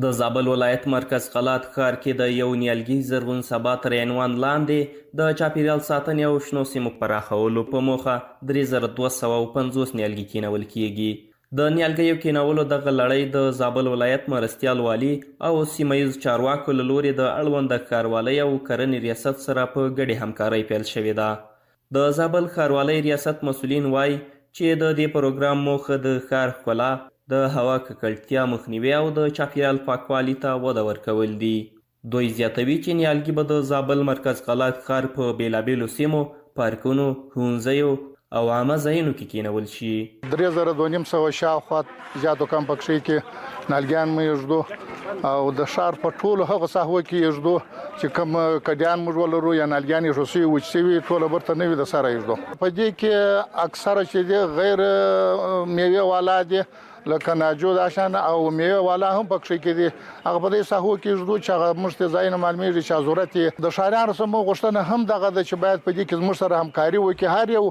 د زابل ولایت مرکز قلات ښار کې د یو نیالګي زرغون سبا تر عنوان لاندې د چاپیریال ساتنې او شنو سیمو پراخولو په موخه 3250 نیالګي کینول کیږي. د نیالګیو کینولو دغه لړۍ د زابل ولایت مرستیال والي او سیمه ییز چارواکو له لوري د اړونده ښاروالۍ او کرنې ریاست سره په ګډې همکارۍ پیل شوې ده. د زابل ښاروالۍ ریاست مسؤلین وایي چې د دې پروګرام موخه د ښار ښکلا، د هوا ککړتیا مخنیوي او د چاپیریال پاکوالي ته وده ورکول دي. دوی زیاتوي چې نیالګي به د زابل مرکز قلات ښار په بیلابیلو سیمو، پارکونو، ښوونځیو او عامه ځایونو کې کینول شي. 3250 شاوخوا زیاتو کم پکښې کې نیالګیان مو ایږدو او د ښار په ټولو هغو ساحو کې ایږدو چې کوم کډیان موږ ولرو یا نیالګیان ایښودل شوي وچ شوي ټوله برته نه وي د سره ایږدو. په دې کې اکثره چې دي غیر میوې والا دي لکه ناجو داشان او میوه والا هم پکښې کې دي. هغه په دې ساحو کې ایږدو چې هغه موږ ته ځایونه معلومیږي چې ضرورت یې د ښاریانو سره موږ غوښتنه هم دغه ده چې باید په دې کې زموږ سره همکاري وکړي، هر یو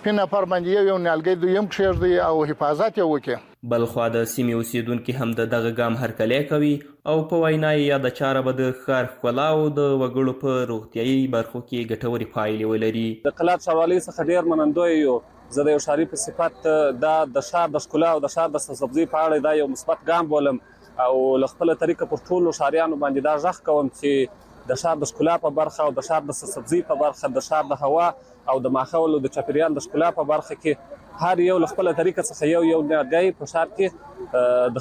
په نفر باندې یو نیالګی دویم کښېږدي او حفاظت یې وکړي. بلخوا د سیمې اوسیدونکي هم د دغه ګام هرکلی کوي او په وینا یې یاده چاره به د ښار ښکلا او د وګړو په روغتیایي برخو کې ګټورې پایلې ولري. د قلات ښاروالۍ څخه ډېر منندوی یو. زه د یو ښاري په صفت دا د ښار د ښکلا او د ښار د سبزۍ په اړه دا یو مثبت ګام بولم او له خپله طریقه پر ټولو ښاریانو باندې دا غږ کوم چې د ښار د ښکلا په برخه او د ښار د سبزۍ په برخه، د ښار د هوا او د ماحول او د چاپیریال د ښکلا په برخه کې هر یو له خپله طریقه څخه یو نیالګی په ښار کې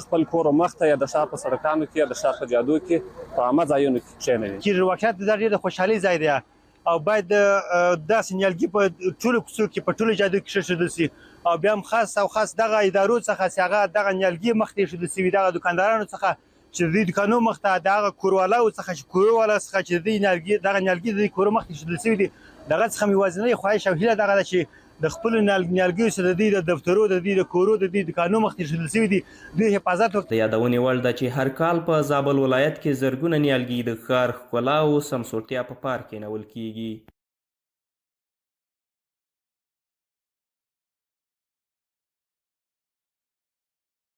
د خپل کور مخ ته یا د ښار په سړکانو کې یا د ښار په جادو کې په عامه ځایونو کې کښېنوي. چې واقعیت دا ډېر د خوشحالۍ ځای دی او باید داسې نیالګي په ټولو کوڅو کې په ټولو جادو کې کښېښودل شي او بیا هم خاص دغه ادارو څخه چې هغه دغه نیالګي مخ ته ایښودل شوي، دغه دوکاندارانو څخه چې د دوی دوکانو مخ ته، دغه کوروالاو څخه چې کوروالا څخه چې د دوی دغه نیالګي د دوی کورو مخ ته ایښودل شوي دي، دغه څخه مې یوازینۍ خواهش او هیله دغه ده چې د خپلو نیالګیو سره د دوی د دفترو، د دوی د کورو، د دوی دوکانو مخ ته ایښودل شوي دي، دوی حفاظت وکړي. د یادونې وړ ده چې هر کال په زابل ولایت کې زرګونه نیالګي د ښار ښکلا او سمسورتیا په پار کینول کیږي.